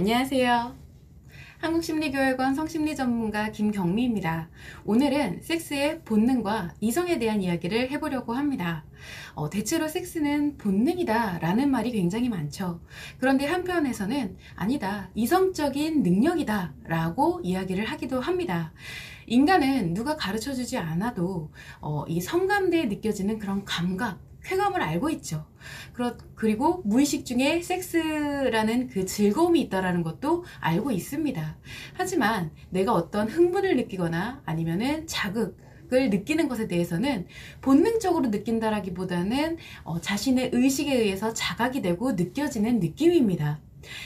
안녕하세요. 한국심리교육원 성심리 전문가 김경미입니다. 오늘은 섹스의 본능과 이성에 대한 이야기를 해보려고 합니다. 대체로 섹스는 본능이다 라는 말이 굉장히 많죠. 그런데 한편에서는 아니다, 이성적인 능력이다 라고 이야기를 하기도 합니다. 인간은 누가 가르쳐주지 않아도 이 성감대에 느껴지는 그런 감각, 쾌감을 알고 있죠. 그리고 무의식 중에 섹스라는 그 즐거움이 있다는 것도 알고 있습니다. 하지만 내가 어떤 흥분을 느끼거나 아니면은 자극을 느끼는 것에 대해서는 본능적으로 느낀다라기보다는 자신의 의식에 의해서 자각이 되고 느껴지는 느낌입니다.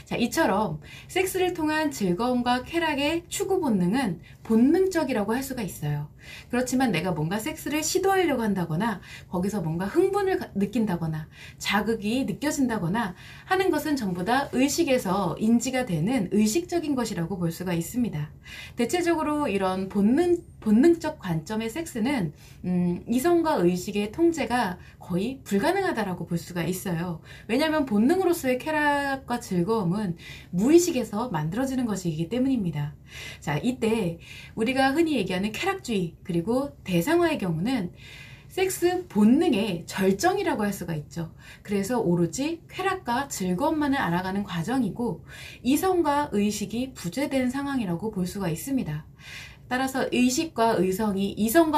자, 이처럼 섹스를 통한 즐거움과 쾌락의 추구 본능은 본능적이라고 할 수가 있어요. 그렇지만 내가 뭔가 섹스를 시도하려고 한다거나 거기서 뭔가 흥분을 느낀다거나 자극이 느껴진다거나 하는 것은 전부 다 의식에서 인지가 되는 의식적인 것이라고 볼 수가 있습니다. 대체적으로 이런 본능적 관점의 섹스는 이성과 의식의 통제가 거의 불가능하다라고 볼 수가 있어요. 왜냐하면 본능으로서의 쾌락과 즐거움은 무의식에서 만들어지는 것이기 때문입니다. 자, 이때 우리가 흔히 얘기하는 쾌락주의 그리고 대상화의 경우는 섹스 본능의 절정이라고 할 수가 있죠. 그래서 오로지 쾌락과 즐거움만을 알아가는 과정이고 이성과 의식이 부재된 상황이라고 볼 수가 있습니다. 따라서 이성과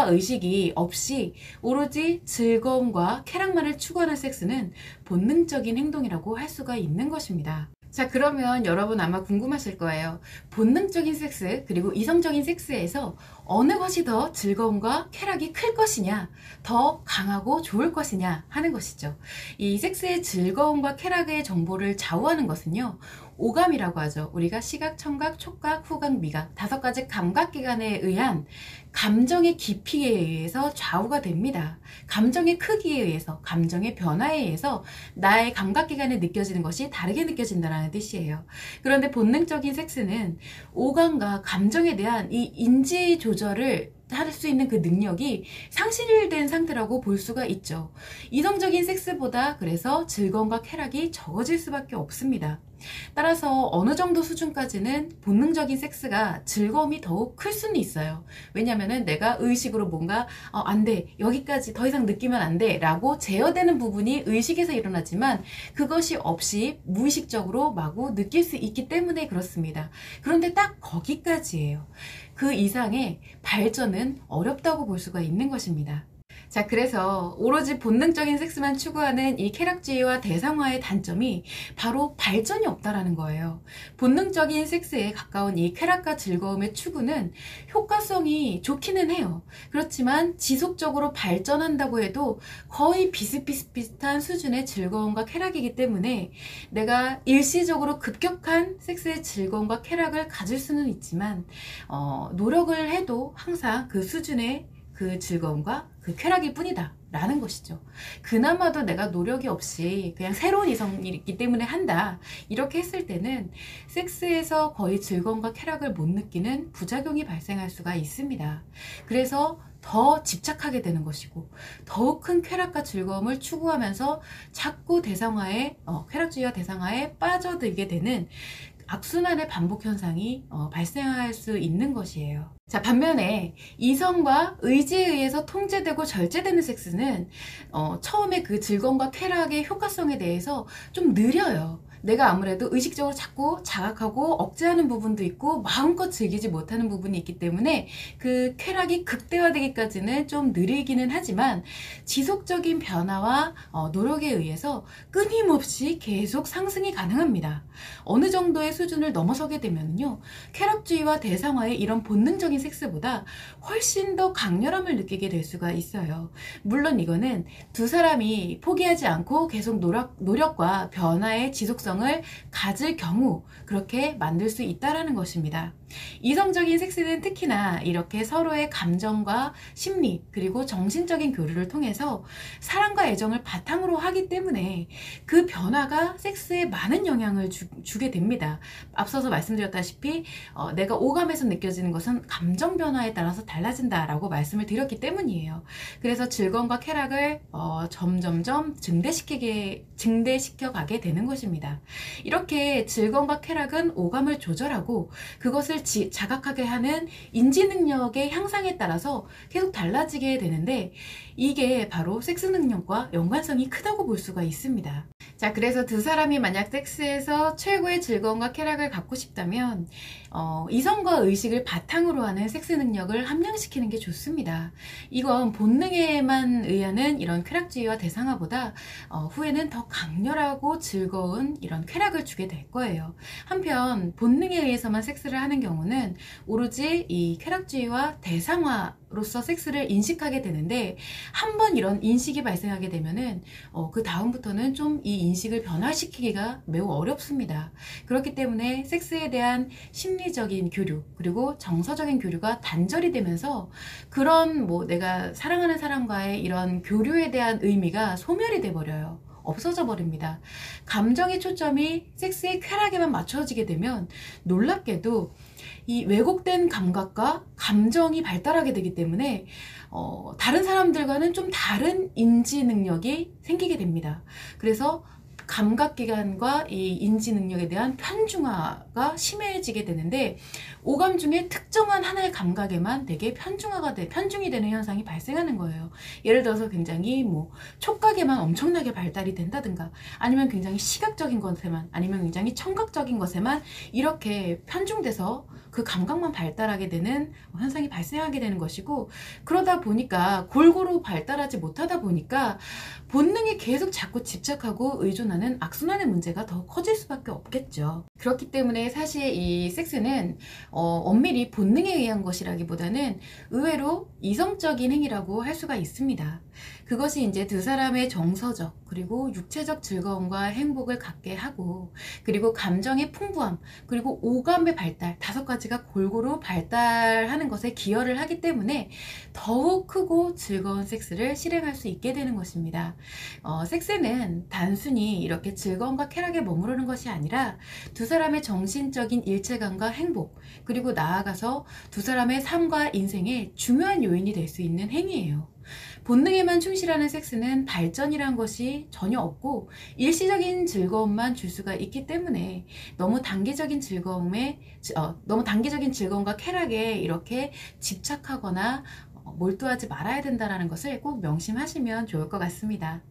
의식이 없이 오로지 즐거움과 쾌락만을 추구하는 섹스는 본능적인 행동이라고 할 수가 있는 것입니다. 자, 그러면 여러분 아마 궁금하실 거예요. 본능적인 섹스 그리고 이성적인 섹스에서 어느 것이 더 즐거움과 쾌락이 클 것이냐, 더 강하고 좋을 것이냐 하는 것이죠. 이 섹스의 즐거움과 쾌락의 정보를 좌우하는 것은요, 오감이라고 하죠. 우리가 시각, 청각, 촉각, 후각, 미각 5가지 감각기관에 의한 감정의 깊이에 의해서 좌우가 됩니다. 감정의 크기에 의해서, 감정의 변화에 의해서 나의 감각기관에 느껴지는 것이 다르게 느껴진다는 뜻이에요. 그런데 본능적인 섹스는 오감과 감정에 대한 이 인지 조절을 할 수 있는 그 능력이 상실된 상태라고 볼 수가 있죠. 이성적인 섹스보다 그래서 즐거움과 쾌락이 적어질 수밖에 없습니다. 따라서 어느 정도 수준까지는 본능적인 섹스가 즐거움이 더욱 클 수는 있어요. 왜냐면은 내가 의식으로 뭔가 안 돼, 여기까지 더 이상 느끼면 안 돼 라고 제어되는 부분이 의식에서 일어나지만 그것이 없이 무의식적으로 마구 느낄 수 있기 때문에 그렇습니다. 그런데 딱 거기까지예요. 그 이상의 발전은 어렵다고 볼 수가 있는 것입니다. 자, 그래서 오로지 본능적인 섹스만 추구하는 이 쾌락주의와 대상화의 단점이 바로 발전이 없다라는 거예요. 본능적인 섹스에 가까운 이 쾌락과 즐거움의 추구는 효과성이 좋기는 해요. 그렇지만 지속적으로 발전한다고 해도 거의 비슷비슷한 수준의 즐거움과 쾌락이기 때문에 내가 일시적으로 급격한 섹스의 즐거움과 쾌락을 가질 수는 있지만 노력을 해도 항상 그 수준의 그 즐거움과 그 쾌락일 뿐이다 라는 것이죠. 그나마도 내가 노력이 없이 그냥 새로운 이성이 있기 때문에 한다 이렇게 했을 때는 섹스에서 거의 즐거움과 쾌락을 못 느끼는 부작용이 발생할 수가 있습니다. 그래서 더 집착하게 되는 것이고 더욱 큰 쾌락과 즐거움을 추구하면서 자꾸 쾌락주의와 대상화에 빠져들게 되는 악순환의 반복 현상이 발생할 수 있는 것이에요. 자, 반면에 이성과 의지에 의해서 통제되고 절제되는 섹스는 처음에 그 즐거움과 쾌락의 효과성에 대해서 좀 느려요. 내가 아무래도 의식적으로 자꾸 자각하고 억제하는 부분도 있고 마음껏 즐기지 못하는 부분이 있기 때문에 그 쾌락이 극대화되기까지는 좀 느리기는 하지만 지속적인 변화와 노력에 의해서 끊임없이 계속 상승이 가능합니다. 어느 정도의 수준을 넘어서게 되면요, 쾌락주의와 대상화의 이런 본능적인 섹스보다 훨씬 더 강렬함을 느끼게 될 수가 있어요. 물론 이거는 두 사람이 포기하지 않고 계속 노력과 변화의 지속성을 가질 경우 그렇게 만들 수 있다는 것입니다. 이성적인 섹스는 특히나 이렇게 서로의 감정과 심리 그리고 정신적인 교류를 통해서 사랑과 애정을 바탕으로 하기 때문에 그 변화가 섹스에 많은 영향을 주게 됩니다. 앞서서 말씀드렸다시피 내가 오감에서 느껴지는 것은 감정 변화에 따라서 달라진다라고 말씀을 드렸기 때문이에요. 그래서 즐거움과 쾌락을 점점점 증대시켜 가게 되는 것입니다. 있습니다. 이렇게 즐거움과 쾌락은 오감을 조절하고 그것을 자각하게 하는 인지 능력의 향상에 따라서 계속 달라지게 되는데, 이게 바로 섹스 능력과 연관성이 크다고 볼 수가 있습니다. 자, 그래서 두 사람이 만약 섹스에서 최고의 즐거움과 쾌락을 갖고 싶다면 이성과 의식을 바탕으로 하는 섹스 능력을 함양시키는 게 좋습니다. 이건 본능에만 의하는 이런 쾌락주의와 대상화보다 후에는 더 강렬하고 즐거운 이런 쾌락을 주게 될 거예요. 한편 본능에 의해서만 섹스를 하는 경우는 오로지 이 쾌락주의와 대상화로서 섹스를 인식하게 되는데, 한번 이런 인식이 발생하게 되면은 그 다음부터는 좀 이 인식을 변화시키기가 매우 어렵습니다. 그렇기 때문에 섹스에 대한 심리적인 교류 그리고 정서적인 교류가 단절이 되면서 그런 내가 사랑하는 사람과의 이런 교류에 대한 의미가 소멸이 돼 버려요. 없어져 버립니다. 감정의 초점이 섹스의 쾌락에만 맞춰지게 되면 놀랍게도 이 왜곡된 감각과 감정이 발달하게 되기 때문에 다른 사람들과는 좀 다른 인지 능력이 생기게 됩니다. 그래서 감각기관과 이 인지 능력에 대한 편중화가 심해지게 되는데, 오감 중에 특정한 하나의 감각에만 되게 편중이 되는 현상이 발생하는 거예요. 예를 들어서 굉장히 촉각에만 엄청나게 발달이 된다든가, 아니면 굉장히 시각적인 것에만, 아니면 굉장히 청각적인 것에만 이렇게 편중돼서 그 감각만 발달하게 되는 현상이 발생하게 되는 것이고, 그러다 보니까 골고루 발달하지 못하다 보니까 본능에 계속 자꾸 집착하고 의존하는 악순환의 문제가 더 커질 수밖에 없겠죠. 그렇기 때문에 사실 이 섹스는 엄밀히 본능에 의한 것이라기보다는 의외로 이성적인 행위라고 할 수가 있습니다. 그것이 이제 두 사람의 정서적 그리고 육체적 즐거움과 행복을 갖게 하고, 그리고 감정의 풍부함 그리고 오감의 발달, 5가지가 골고루 발달하는 것에 기여를 하기 때문에 더욱 크고 즐거운 섹스를 실행할 수 있게 되는 것입니다. 섹스는 단순히 이렇게 즐거움과 쾌락에 머무르는 것이 아니라 두 사람의 정신적인 일체감과 행복, 그리고 나아가서 두 사람의 삶과 인생의 중요한 요인이 될 수 있는 행위예요. 본능에만 충실하는 섹스는 발전이란 것이 전혀 없고 일시적인 즐거움만 줄 수가 있기 때문에 너무 단기적인 즐거움과 쾌락에 이렇게 집착하거나 몰두하지 말아야 된다는 것을 꼭 명심하시면 좋을 것 같습니다.